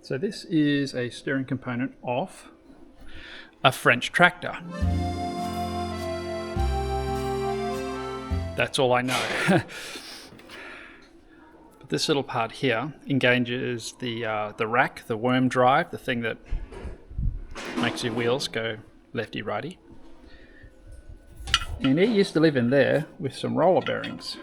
So this is a steering component off a French tractor. That's all I know. But this little part here engages the rack, the worm drive, the thing that makes your wheels go lefty-righty. And it used to live in there with some roller bearings.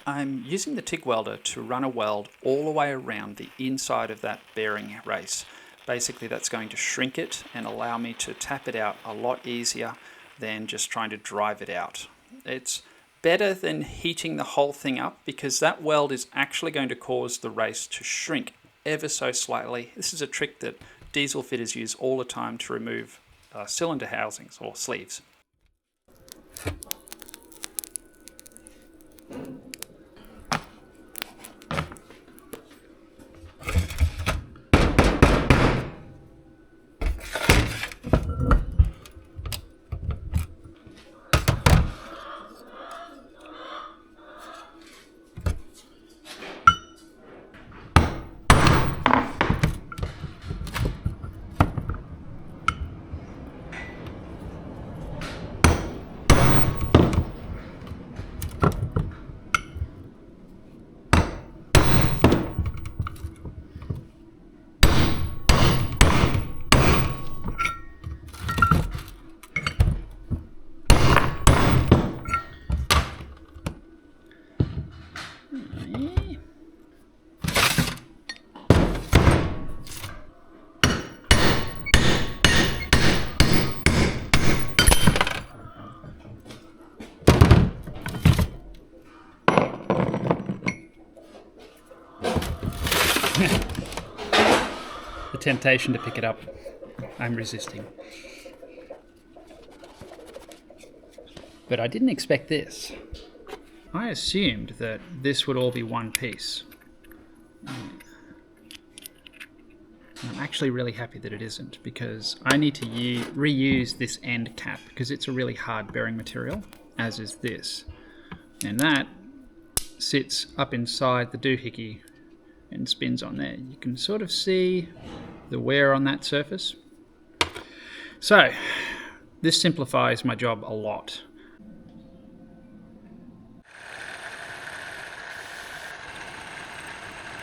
I'm using the TIG welder to run a weld all the way around the inside of that bearing race. Basically that's going to shrink it and allow me to tap it out a lot easier than just trying to drive it out. It's better than heating the whole thing up because that weld is actually going to cause the race to shrink ever so slightly. This is a trick that diesel fitters use all the time to remove cylinder housings or sleeves. The temptation to pick it up, I'm resisting. But I didn't expect this. I assumed that this would all be one piece. I'm actually really happy that it isn't, because I need to reuse this end cap because it's a really hard bearing material, as is this. And that sits up inside the doohickey and spins on there. You can sort of see the wear on that surface. So this simplifies my job a lot.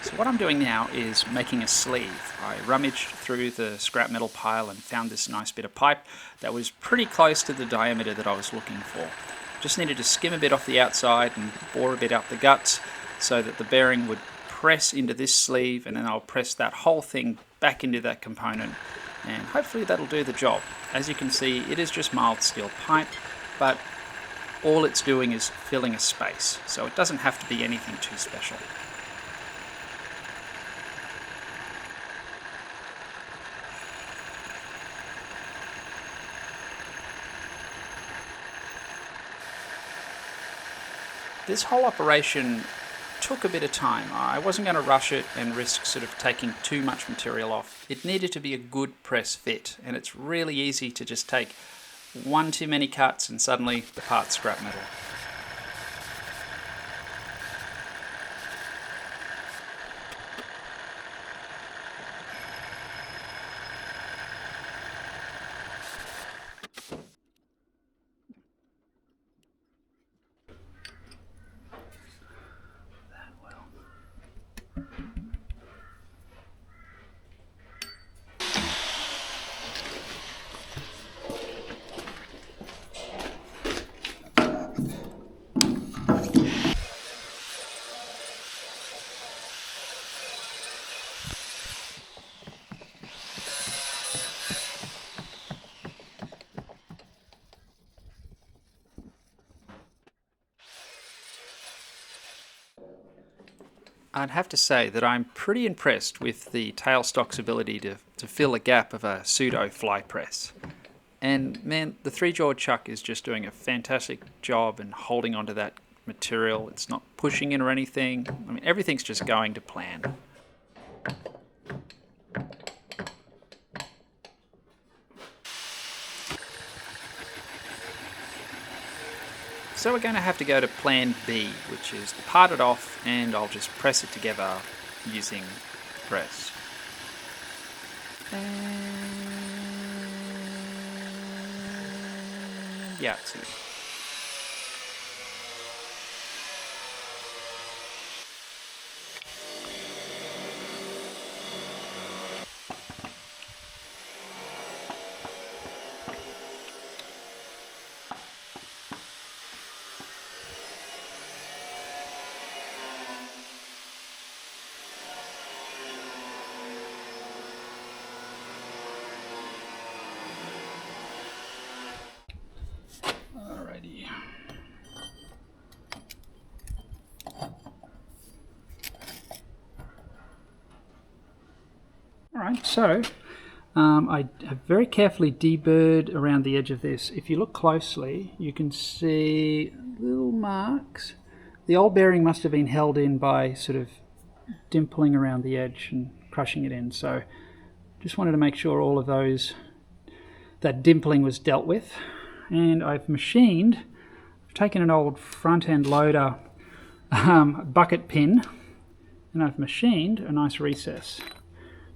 So what I'm doing now is making a sleeve. I rummaged through the scrap metal pile and found this nice bit of pipe that was pretty close to the diameter that I was looking for. Just needed to skim a bit off the outside and bore a bit up the guts so that the bearing would press into this sleeve, and then I'll press that whole thing back into that component, and hopefully that'll do the job. As you can see, it is just mild steel pipe, but all it's doing is filling a space, so it doesn't have to be anything too special. This whole operation took a bit of time. I wasn't going to rush it and risk sort of taking too much material off. It needed to be a good press fit, and it's really easy to just take one too many cuts and suddenly the part's scrap metal. I'd have to say that I'm pretty impressed with the tailstock's ability to fill a gap of a pseudo fly press. And man, the three-jaw chuck is just doing a fantastic job in holding onto that material. It's not pushing in or anything. I mean, everything's just going to plan. So we're going to have to go to plan B, which is part it off, and I'll just press it together using press. And yeah, that's it. Alrighty. Alright, so I have very carefully deburred around the edge of this. If you look closely, you can see little marks. The old bearing must have been held in by sort of dimpling around the edge and crushing it in. So just wanted to make sure all of that dimpling was dealt with. And I've taken an old front end loader bucket pin, and I've machined a nice recess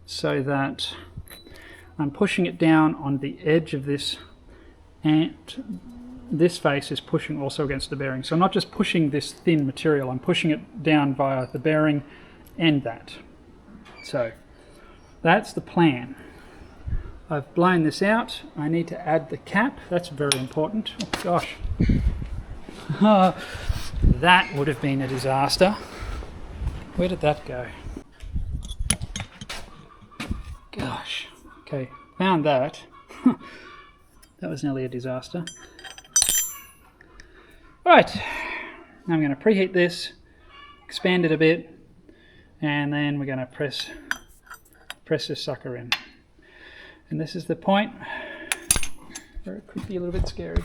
so that I'm pushing it down on the edge of this, and this face is pushing also against the bearing. So I'm not just pushing this thin material, I'm pushing it down via the bearing and that. So that's the plan. I've blown this out. I need to add the cap. That's very important. Oh gosh. That would have been a disaster. Where did that go? Gosh. Okay, found that. That was nearly a disaster. Right, now I'm going to preheat this, expand it a bit, and then we're going to press this sucker in. And this is the point where it could be a little bit scary.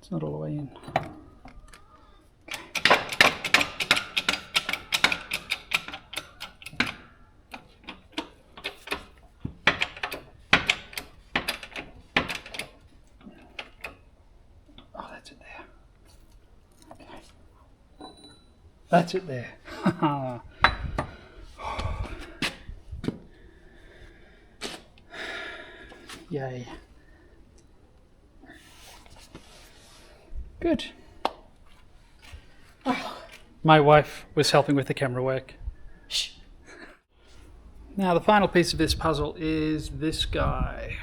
It's not all the way in. Oh, that's it there. Okay. That's it there. Yay. Good. Oh. My wife was helping with the camera work. Shh. Now the final piece of this puzzle is this guy.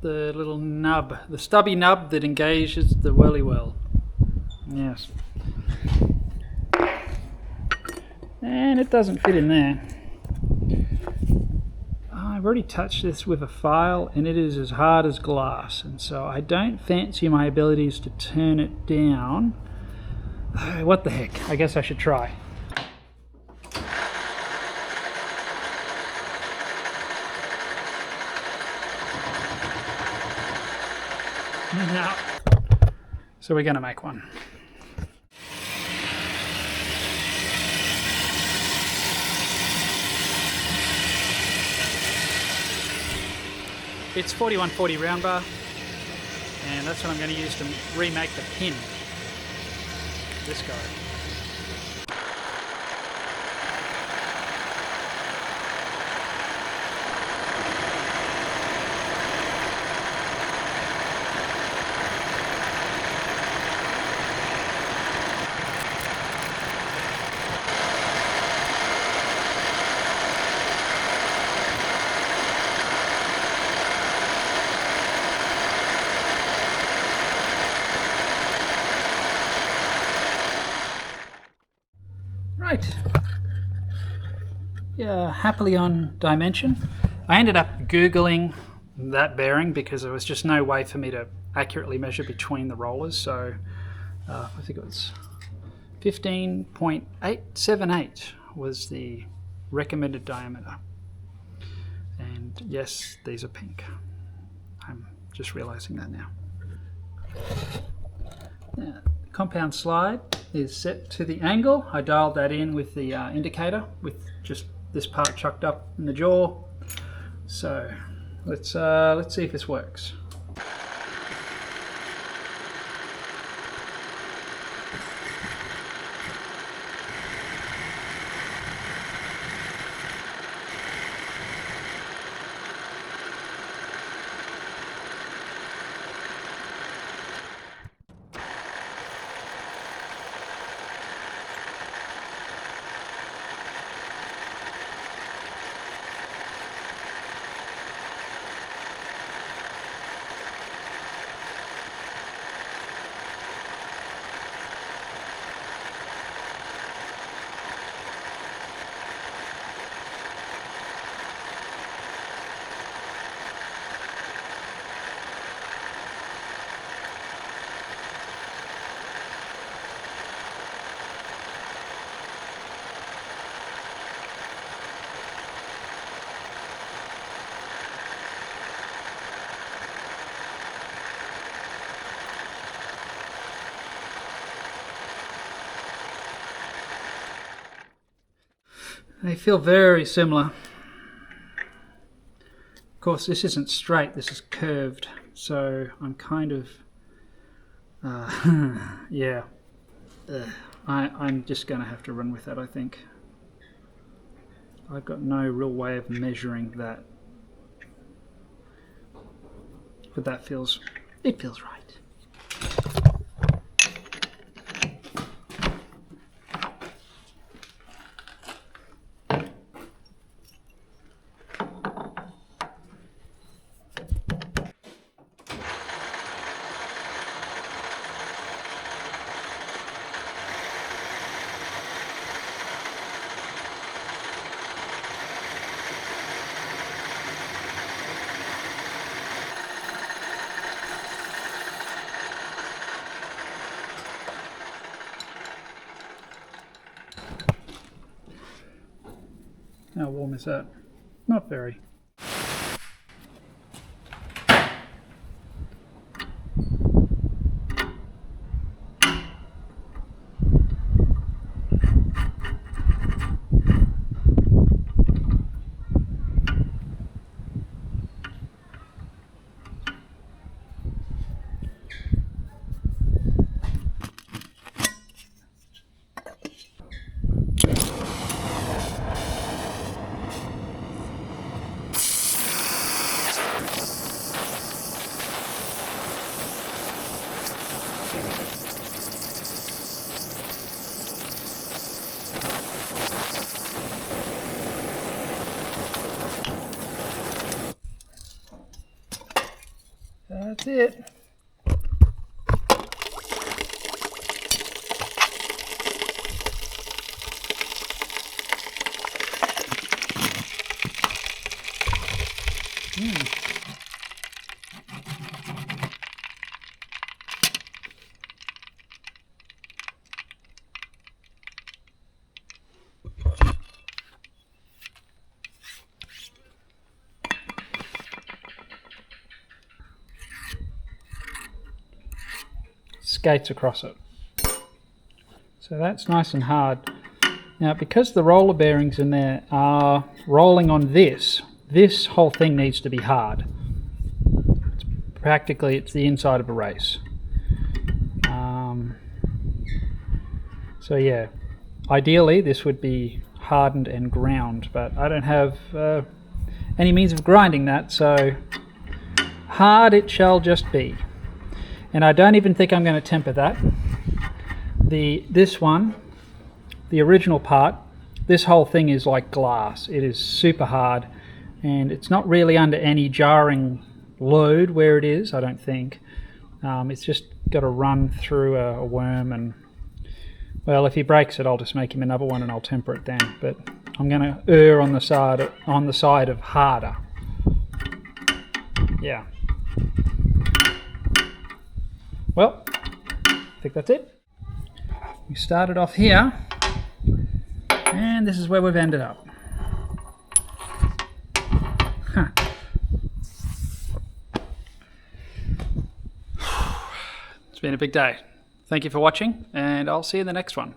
The little nub, the stubby nub that engages the whirly whirl. Yes. And it doesn't fit in there. I've already touched this with a file and it is as hard as glass, and so I don't fancy my abilities to turn it down. What the heck, I guess I should try. Now, so we're going to make one. It's 4140 round bar, and that's what I'm going to use to remake the pin. This guy. happily on dimension. I ended up Googling that bearing because there was just no way for me to accurately measure between the rollers, so I think it was 15.878 was the recommended diameter. And yes, these are pink. I'm just realizing that now. Now, compound slide is set to the angle. I dialed that in with the indicator with just this part chucked up in the jaw. So let's see if this works. They feel very similar. Of course, this isn't straight, this is curved, so I'm kind of, yeah, I'm just going to have to run with that, I think. I've got no real way of measuring that, but that feels, it feels right. How warm is that? Not very. That's it. Skates across it. So that's nice and hard. Now, because the roller bearings in there are rolling on this whole thing needs to be hard. Practically, it's the inside of a race. So yeah, ideally this would be hardened and ground, but I don't have any means of grinding that, so hard it shall just be. And I don't even think I'm going to temper that. This one, the original part, this whole thing is like glass. It is super hard, and it's not really under any jarring load where it is, I don't think. It's just got to run through a worm, and well, if he breaks it, I'll just make him another one and I'll temper it then. But I'm going to err on the side of harder. Yeah. Well, I think that's it. We started off here, and this is where we've ended up. Huh. It's been a big day. Thank you for watching, and I'll see you in the next one.